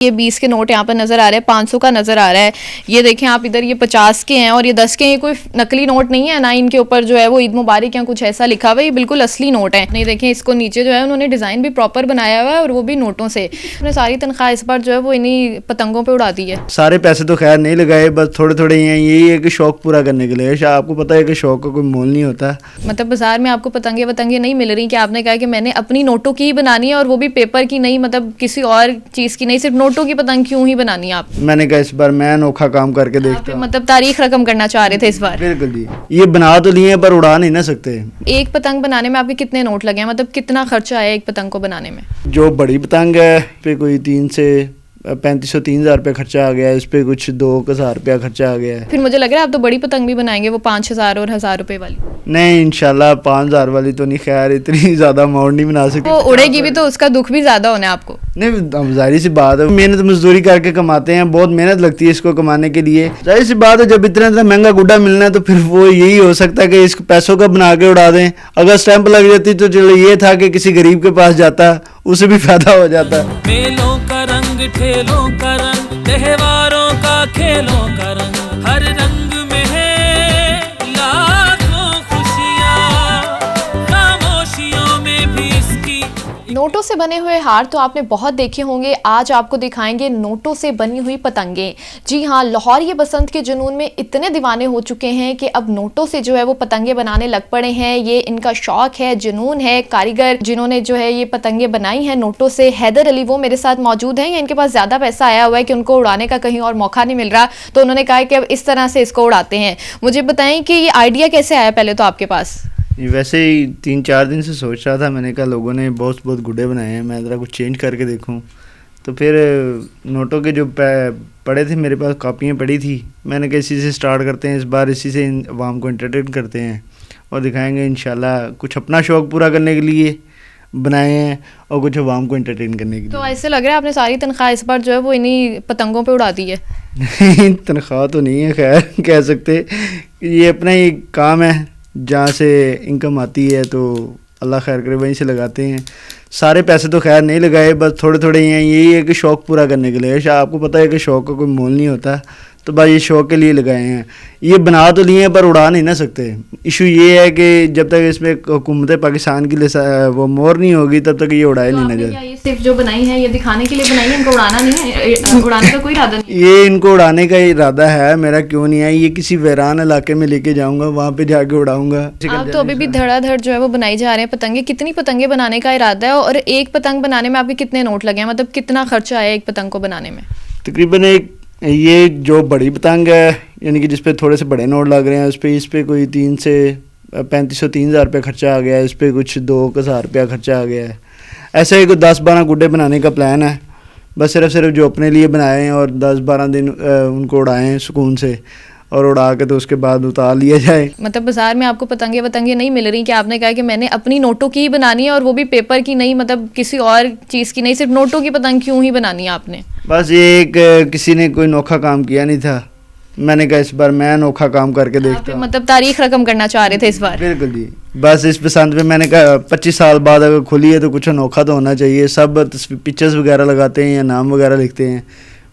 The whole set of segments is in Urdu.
یہ 20 کے نوٹ یہاں پر نظر آ رہے ہیں, 500 کا نظر آ رہا ہے. یہ دیکھیں آپ ادھر, یہ 50 کے ہیں اور یہ 10 کے ہیں. یہ کوئی نقلی نوٹ نہیں ہے, نہ ان کے اوپر جو ہے وہ عید مبارک یا کچھ ایسا لکھا ہوا ہے, یہ بالکل اصلی نوٹ ہے. نہیں دیکھیں اس کو نیچے جو ہے انہوں نے ڈیزائن بھی پراپر بنایا ہوا ہے, اور وہ بھی نوٹوں سے. انہوں نے ساری تنخواہ اس بار جو ہے وہ انہی پتنگوں پہ اڑا دی ہے. سارے پیسے تو خیر نہیں لگائے, بس تھوڑے تھوڑے ہی ہیں. یہی ہے کہ شوق پورا کرنے کے لیے. آپ کو پتہ ہے کہ شوق کا کوئی مول نہیں ہوتا. مطلب بازار میں آپ کو پتنگیں نہیں مل رہی کہ آپ نے کہا کہ میں نے اپنی نوٹوں کی ہی بنانی ہے, اور وہ بھی پیپر کی نہیں, مطلب کسی اور چیز کی نہیں, صرف نوٹوں کی پتنگ کیوں ہی بنانی ہے آپ؟ میں نے کہا اس بار میں انوکھا کام کر کے دیکھتا ہوں. مطلب تاریخ رقم کرنا چاہ رہے تھے اس بار. بالکل جی, یہ بنا تو لیے پر اڑا نہیں نہ سکتے. ایک پتنگ بنانے میں آپ کے کتنے نوٹ لگے ہیں, مطلب کتنا خرچہ آیا ایک پتنگ کو بنانے میں؟ جو بڑی پتنگ ہے پہ کوئی 3 سے 3500-3000 روپے خرچہ آ گیا ہے. اس پہ کچھ 2000 روپیہ خرچہ آ گیا ہے. پھر مجھے لگ رہا ہے آپ تو بڑی پتنگ بھی بنائیں گے, وہ 5000 اور 1000 روپے والی. نہیں انشاءاللہ 5000 والی تو نہیں, خیر اتنی زیادہ اماؤنٹ نہیں بنا سکتے. وہ اڑے گی بھی تو اس کا دکھ بھی زیادہ ہونا ہے آپ کو. نہیں ظاہری سی بات ہے, محنت مزدوری کر کے کماتے ہیں, بہت محنت لگتی ہے اس کو کمانے کے لیے. ظاہر سی بات ہے جب اتنا مہنگا گڈا ملنا ہے تو پھر وہ یہی ہو سکتا ہے کہ اس پیسوں کا بنا کے اڑا دیں. اگر اسٹیمپ لگ جاتی تو چلو یہ تھا کہ کسی غریب کے پاس جاتا, اسے بھی فائدہ ہو جاتا. میلوں کا رنگ, ٹھیلوں کا رنگ, تہواروں کا کھیلوں کا رنگ, ہر رنگ میں ہے لاکھوں خوشیاں, خاموشیوں میں بھی اس کی. نوٹوں سے بنے ہوئے ہار تو آپ نے بہت دیکھے ہوں گے. آج آپ کو دکھائیں گے نوٹوں سے بنی ہوئی پتنگیں. جی ہاں, لاہور یہ بسنت کے جنون میں اتنے دیوانے ہو چکے ہیں کہ اب نوٹوں سے جو ہے وہ پتنگیں بنانے لگ پڑے ہیں. یہ ان کا شوق ہے, جنون ہے. کاریگر جنہوں نے جو ہے یہ پتنگیں بنائی ہیں نوٹوں سے, حیدر علی, وہ میرے ساتھ موجود ہیں. ان کے پاس زیادہ پیسہ آیا ہوا ہے کہ ان کو اڑانے کا کہیں اور موقع نہیں مل رہا, تو انہوں نے کہا کہ اب اس طرح سے اس کو اڑاتے ہیں. مجھے بتائیں کہ یہ آئیڈیا کیسے آیا پہلے تو آپ کے پاس؟ ویسے ہی 3-4 دن سے سوچ رہا تھا. میں نے کہا لوگوں نے بہت گڈے بنائے ہیں, میں ذرا کچھ چینج کر کے دیکھوں. تو پھر نوٹوں کے جو پڑے تھے میرے پاس, کاپیاں پڑی تھی, میں نے کہا اسی سے سٹارٹ کرتے ہیں. اس بار اسی سے عوام کو انٹرٹین کرتے ہیں اور دکھائیں گے انشاءاللہ. کچھ اپنا شوق پورا کرنے کے لیے بنائے ہیں اور کچھ عوام کو انٹرٹین کرنے کے لیے. تو ایسے لگ رہا ہے آپ نے ساری تنخواہ اس بار جو ہے وہ انہی پتنگوں پہ اڑا دی ہے. تنخواہ تو نہیں ہے, خیر کہہ سکتے یہ اپنا ہی کام ہے, جہاں سے انکم آتی ہے تو اللہ خیر کرے وہیں سے لگاتے ہیں. سارے پیسے تو خیر نہیں لگائے, بس تھوڑے تھوڑے ہی ہیں. یہی ہے کہ شوق پورا کرنے کے لیے. آپ کو پتہ ہے کہ شوق کا کوئی مول نہیں ہوتا, تو بس یہ شوق کے لیے لگائے ہیں. یہ بنا تو لیے ہیں پر اڑا نہیں نہ سکتے. ایشو یہ ہے کہ جب تک اس میں حکومت پاکستان کی وہ مور نہیں ہوگی تب تک یہ اڑائے نہیں نہ جائے. یہ صرف جو بنائی ہے یہ دکھانے کے لیے بنائی ہے, ان کو اڑانا نہیں ہے, اڑانے کا کوئی ارادہ نہیں. یہ ان کو اڑانے کا ارادہ ہے میرا, کیوں نہیں ہے. یہ کسی ویران علاقے میں لے کے جاؤں گا, وہاں پہ جا کے اڑاؤں گا. آپ تو ابھی بھی دھڑا دھڑ جو ہے وہ بنائی جا رہے ہیں پتنگیں. کتنی پتنگیں بنانے کا ارادہ ہے, اور ایک پتنگ بنانے میں آپ کے کتنے نوٹ لگے ہیں, مطلب کتنا خرچہ آیا ایک پتنگ کو بنانے میں؟ تقریباً یہ جو بڑی پتنگ ہے, یعنی کہ جس پہ تھوڑے سے بڑے نوٹ لگ رہے ہیں, اس پہ کوئی 3 سے 3500-3000 روپے خرچہ آ گیا ہے. اس پہ کچھ 2000 روپیہ خرچہ آ گیا ہے. ایسے ہی کوئی 10-12 گڈے بنانے کا پلان ہے. بس صرف جو اپنے لیے بنائے ہیں اور 10-12 دن ان کو اڑائیں ہیں سکون سے, اور اڑا کے تو اس کے بعد اتار لیا جائے. مطلب بازار میں آپ کو پتنگیں نہیں مل رہی کہ آپ نے کہا کہ میں نے اپنی نوٹوں کی ہی بنانی ہے, اور وہ بھی پیپر کی نہیں, مطلب کسی اور چیز کی نہیں, صرف نوٹوں کی پتنگ کیوں ہی بنانی ہے آپ نے؟ بس یہ کسی نے کوئی انوکھا کام کیا نہیں تھا, میں نے کہا اس بار میں انوکھا کام کر کے دیکھتا ہوں. مطلب تاریخ رقم کرنا چاہ رہے تھے اس بار. بالکل جی, بس اس پسند پہ میں نے کہا 25 سال بعد اگر کھلی ہے تو کچھ انوکھا تو ہونا چاہیے. سب پکچرز وغیرہ لگاتے ہیں یا نام وغیرہ لکھتے ہیں.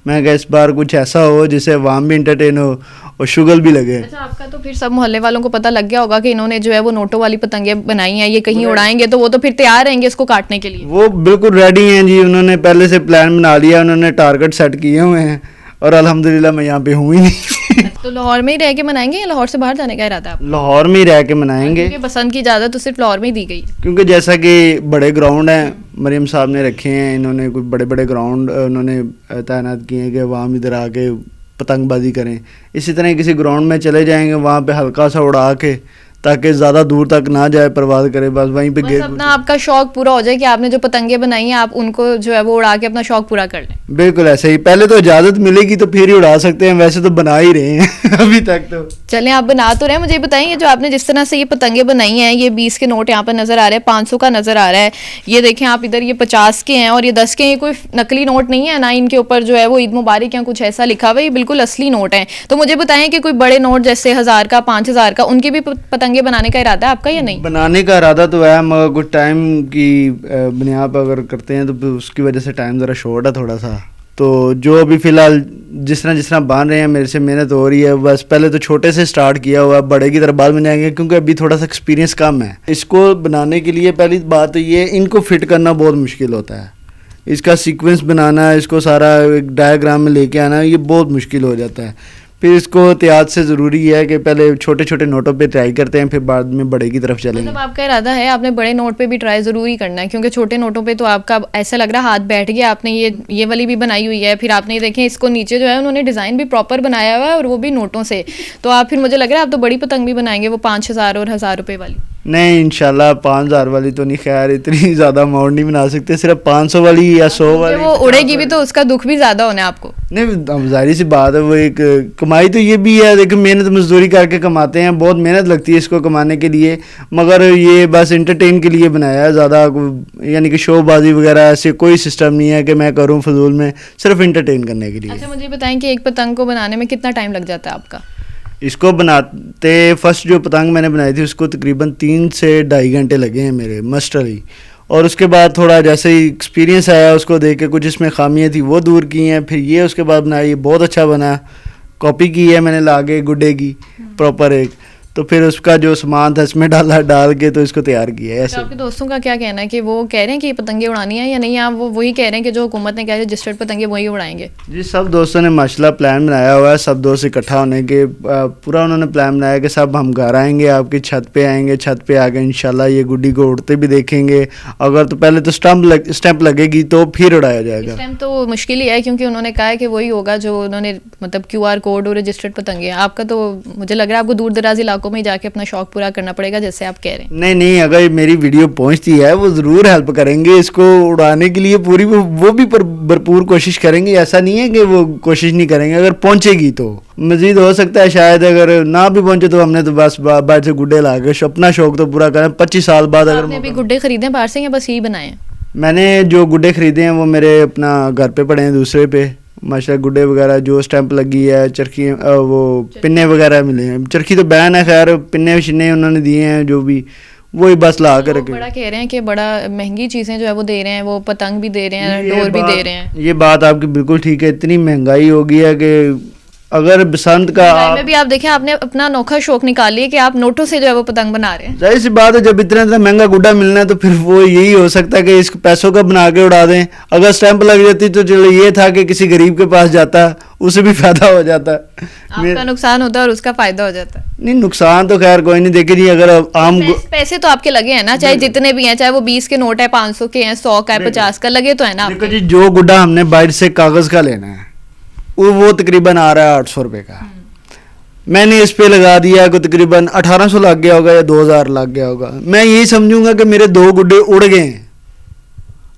میں کہا اس بار کچھ ایسا ہو جس سے عوام بھی انٹرٹین ہو اور شغل بھی لگے. اچھا, آپ کا تو پھر سب محلے والوں کو پتہ لگ گیا ہوگا کہ انہوں نے جو ہے وہ نوٹوں والی پتنگیں بنائی ہیں, یہ کہیں اڑائیں گے تو وہ تو پھر تیار رہیں گے اس کو کاٹنے کے لیے. وہ بالکل ریڈی ہیں جی, انہوں نے پہلے سے پلان بنا لیا, انہوں نے ٹارگٹ سیٹ کیے ہوئے ہیں, اور الحمدللہ میں یہاں پہ ہوں ہی نہیں. تو لاہور میں ہی رہ کے منائیں گے یا لاہور سے باہر جانے کا ارادہ ہے آپ؟ لاہور میں ہی رہ کے منائیں گے, کیونکہ بسنت کی اجازت تو صرف لاہور میں ہی دی گئی ہے. کیونکہ جیسا کہ بڑے گراؤنڈ ہیں مریم صاحب نے رکھے ہیں, انہوں نے کوئی بڑے گراؤنڈ انہوں نے تعینات کیے ہیں کہ عوام ادھر آ کے پتنگ بازی کریں. اسی طرح کسی گراؤنڈ میں چلے جائیں گے, وہاں پہ ہلکا سا اڑا کے تاکہ زیادہ دور تک نہ جائے, پرواز کرے, بس وہیں پہ گیٹ. اپنا آپ کا شوق پورا ہو جائے کہ آپ نے جو پتنگیں بنائی ہیں آپ ان کو جو ہے وہ اڑا کے اپنا شوق پورا کر لیں. بالکل ایسے ہی, پہلے تو اجازت ملے گی تو پھر ہی اڑا سکتے ہیں, ویسے تو بنا ہی رہے ہیں ابھی تک تو. چلیں آپ بنا تو رہے. مجھے بتائیں جو آپ نے جس طرح سے یہ پتنگیں بنائی ہیں, یہ 20 کے نوٹ یہاں پر نظر آ رہے ہیں, 500 کا نظر آ رہا ہے. یہ دیکھیں آپ ادھر, یہ 50 کے ہیں اور یہ 10 کے ہیں. یہ کوئی نقلی نوٹ نہیں ہے, نہ ان کے اوپر جو ہے وہ عید مبارک یا کچھ ایسا لکھا ہوا ہے, یہ بالکل اصلی نوٹ ہیں. تو مجھے بتائیں کہ کوئی بڑے نوٹ جیسے 1000 کا, 5000 کا, ان کی بھی پتنگیں بنانے کا ارادہ ہے آپ کا یا نہیں؟ بنانے کا ارادہ تو ہے, مگر کچھ ٹائم کی بنیاد پر اگر کرتے ہیں تو اس کی وجہ سے ٹائم ذرا شارٹ ہے تھوڑا سا, تو جو ابھی فی الحال جس طرح باندھ رہے ہیں میرے سے محنت ہو رہی ہے. بس پہلے تو چھوٹے سے سٹارٹ کیا ہوا ہے, بڑے کی طرف بعد میں جائیں گے کیونکہ ابھی تھوڑا سا ایکسپیرینس کم ہے. اس کو بنانے کے لیے پہلی بات تو یہ ان کو فٹ کرنا بہت مشکل ہوتا ہے. اس کا سیکوینس بنانا, اس کو سارا ایک ڈائیگرام میں لے کے آنا, یہ بہت مشکل ہو جاتا ہے. پھر اس کو احتیاط سے ضروری ہے کہ پہلے چھوٹے چھوٹے نوٹوں پہ ٹرائی کرتے ہیں, پھر بعد میں بڑے کی طرف چلیں گے. مطلب آپ کا ارادہ ہے آپ نے بڑے نوٹ پہ بھی ٹرائی ضروری کرنا ہے, کیونکہ چھوٹے نوٹوں پہ تو آپ کا ایسا لگ رہا ہاتھ بیٹھ گیا. آپ نے یہ والی بھی بنائی ہوئی ہے, پھر آپ نے دیکھیں اس کو نیچے جو ہے انہوں نے ڈیزائن بھی پراپر بنایا ہوا ہے اور وہ بھی نوٹوں سے. تو آپ پھر مجھے لگ رہا ہے آپ تو بڑی پتنگ بھی بنائیں گے, وہ 5,000 اور 1,000 روپے والی. نہیں انشاءاللہ 5,000 والی تو نہیں, خیر اتنی زیادہ اماؤنٹ نہیں بنا سکتے, صرف 500 والی یا 100 والی. وہ اڑے گی بھی تو اس کا دکھ بھی زیادہ ہونا ہے آپ کو. نہیں ظاہری سی بات ہے, وہ ایک کمائی تو یہ بھی ہے, لیکن محنت مزدوری کر کے کماتے ہیں, بہت محنت لگتی ہے اس کو کمانے کے لیے, مگر یہ بس انٹرٹین کے لیے بنایا ہے زیادہ, یعنی کہ شو بازی وغیرہ ایسے کوئی سسٹم نہیں ہے کہ میں کروں فضول میں, صرف انٹرٹین کرنے کے لیے. اچھا مجھے بتائیں کہ ایک پتنگ کو بنانے میں کتنا ٹائم لگ جاتا ہے آپ کا؟ اس کو بناتے فرسٹ جو پتنگ میں نے بنائی تھی اس کو تقریباً 3 سے 2.5 گھنٹے لگے ہیں میرے مسٹرلی. اور اس کے بعد تھوڑا جیسے ہی ایکسپیرینس آیا اس کو دیکھ کے کچھ اس میں خامیاں تھیں وہ دور کی ہیں. پھر یہ اس کے بعد بنایا, یہ بہت اچھا بنا, کاپی کی ہے میں نے لا کے گڈے کی پراپر ایک. تو پھر اس کا جو سامان تھا اس میں ڈال کے تو اس کو تیار کیا ہے. ایسے آپ کے دوستوں کا کیا کہنا ہے کہ وہ کہہ رہے ہیں کہ یہ پتنگیں اڑانی ہیں یا نہیں, آپ وہ وہی کہہ رہے ہیں کہ جو حکومت نے کہا ہے رجسٹرڈ پتنگیں وہی اڑائیں گے؟ جی سب دوستوں نے ماشاءاللہ پلان بنایا ہوا ہے, سب دوست اکٹھا ہونے کے پورا انہوں نے پلان بنایا کہ سب ہم گھر آئیں گے, آپ کی چھت پہ آئیں گے, چھت پہ آ کے انشاءاللہ یہ گڈی کو اڑتے بھی دیکھیں گے. اگر تو پہلے تو اسٹمپ لگے گی تو پھر اڑایا جائے گا. اس ٹائم تو مشکل ہی ہے کیونکہ انہوں نے کہا ہے کہ وہی ہوگا جو انہوں نے مطلب QR کوڈ اور رجسٹرڈ پتنگیں. آپ کا تو مجھے لگ رہا ہے آپ کو دور دراز علاقوں میں جا کے اپنا شوق پورا کرنا پڑے گا جیسے آپ کہہ رہے ہیں. نہیں اگر میری ویڈیو پہنچتی ہے وہ ضرور ہیلپ کریں گے اس کو اڑانے کے لیے پوری, وہ بھی بھرپور کوشش کریں گے. ایسا نہیں ہے کہ وہ کوشش نہیں کریں گے, اگر پہنچے گی تو مزید ہو سکتا ہے شاید, اگر نہ بھی پہنچے تو ہم نے تو بس باہر سے گڈے لا کے اپنا شوق تو پورا کریں. 25 سال بعد اگر آپ نے بھی گڈے خریدے باہر سے یا بس یہی بنائے ہیں؟ میں نے جو گڈے خریدے ہیں وہ میرے اپنا گھر پہ پڑے ہیں دوسرے پہ ماشاءاللہ. گڈے وغیرہ جو اسٹیمپ لگی ہے, چرخی وہ پنے وغیرہ ملے ہیں, چرخی تو بین ہے خیر, پنے شنے انہوں نے دیے ہیں جو بھی, وہی بس لا کر رکھے. بڑا کہہ رہے ہیں کہ بڑا مہنگی چیزیں جو ہے وہ دے رہے ہیں, وہ پتنگ بھی دے رہے ہیں, ڈور بھی دے رہے ہیں. یہ بات آپ کی بالکل ٹھیک ہے, اتنی مہنگائی ہو گئی ہے کہ اگر بسنت کا میں بھی آپ دیکھیں آپ نے اپنا انوکھا شوق نکال لیا کہ آپ نوٹوں سے جو ہے وہ پتنگ بنا رہے ہیں. ظاہر سی بات ہے جب اتنا مہنگا گڈا ملنا ہے تو پھر وہ یہی ہو سکتا ہے کہ اس پیسوں کا بنا کے اڑا دیں. اگر اسٹیمپ لگ جاتی تو چلو یہ تھا کہ کسی غریب کے پاس جاتا, اسے بھی فائدہ ہو جاتا. آپ کا نقصان ہوتا ہے اور اس کا فائدہ ہو جاتا ہے. نہیں نقصان تو خیر کوئی نہیں. دیکھیں جی اگر عام پیسے تو آپ کے لگے ہیں نا, چاہے جتنے بھی ہیں, چاہے وہ 20 کے نوٹ ہے, 500 کے ہیں, 100 کا ہے, 50 کا, لگے تو ہے نا. دیکھو جی جو گڈا ہم نے باہر سے کاغذ کا لینا ہے وہ تقریباً آ رہا ہے 800 روپے کا. میں نے اس پہ لگا دیا کہ تقریباً 1800 لگ گیا ہوگا یا 2000 لگ گیا ہوگا. میں یہی سمجھوں گا کہ میرے 2 گڈے اڑ گئے ہیں,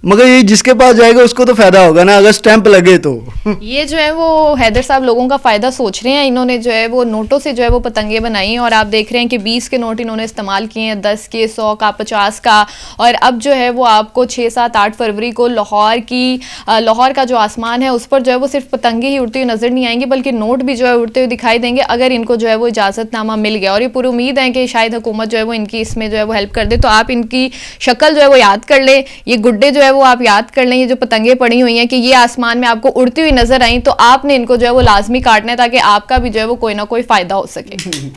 مگر یہ جس کے پاس جائے گا اس کو تو فائدہ ہوگا نا اگر اسٹیمپ لگے تو. یہ جو ہے وہ حیدر صاحب لوگوں کا فائدہ سوچ رہے ہیں. انہوں نے جو ہے وہ نوٹوں سے جو ہے وہ پتنگیں بنائی ہیں اور آپ دیکھ رہے ہیں کہ 20 کے نوٹ انہوں نے استعمال کیے ہیں, 10 کے, 100 کا, 50 کا. اور اب جو ہے وہ آپ کو 6, 7, 8 فروری کو لاہور کا جو آسمان ہے اس پر جو ہے وہ صرف پتنگیں ہی اڑتی ہوئی نظر نہیں آئیں گی بلکہ نوٹ بھی جو ہے اڑتے ہوئے دکھائی دیں گے اگر ان کو جو ہے وہ اجازت نامہ مل گیا. اور یہ پوری امید ہے کہ شاید حکومت جو ہے وہ ان کی اس میں جو ہے وہ ہیلپ کر دے. تو آپ ان کی شکل جو ہے وہ یاد کر لیں, یہ گڈے جو ہے وہ آپ یاد کر لیں, یہ جو پتنگیں پڑی ہوئی ہیں کہ یہ آسمان میں آپ کو اڑتی ہوئی نظر آئیں تو آپ نے ان کو جو ہے وہ لازمی کاٹنا ہے تاکہ آپ کا بھی جو ہے وہ کوئی نہ کوئی فائدہ ہو سکے.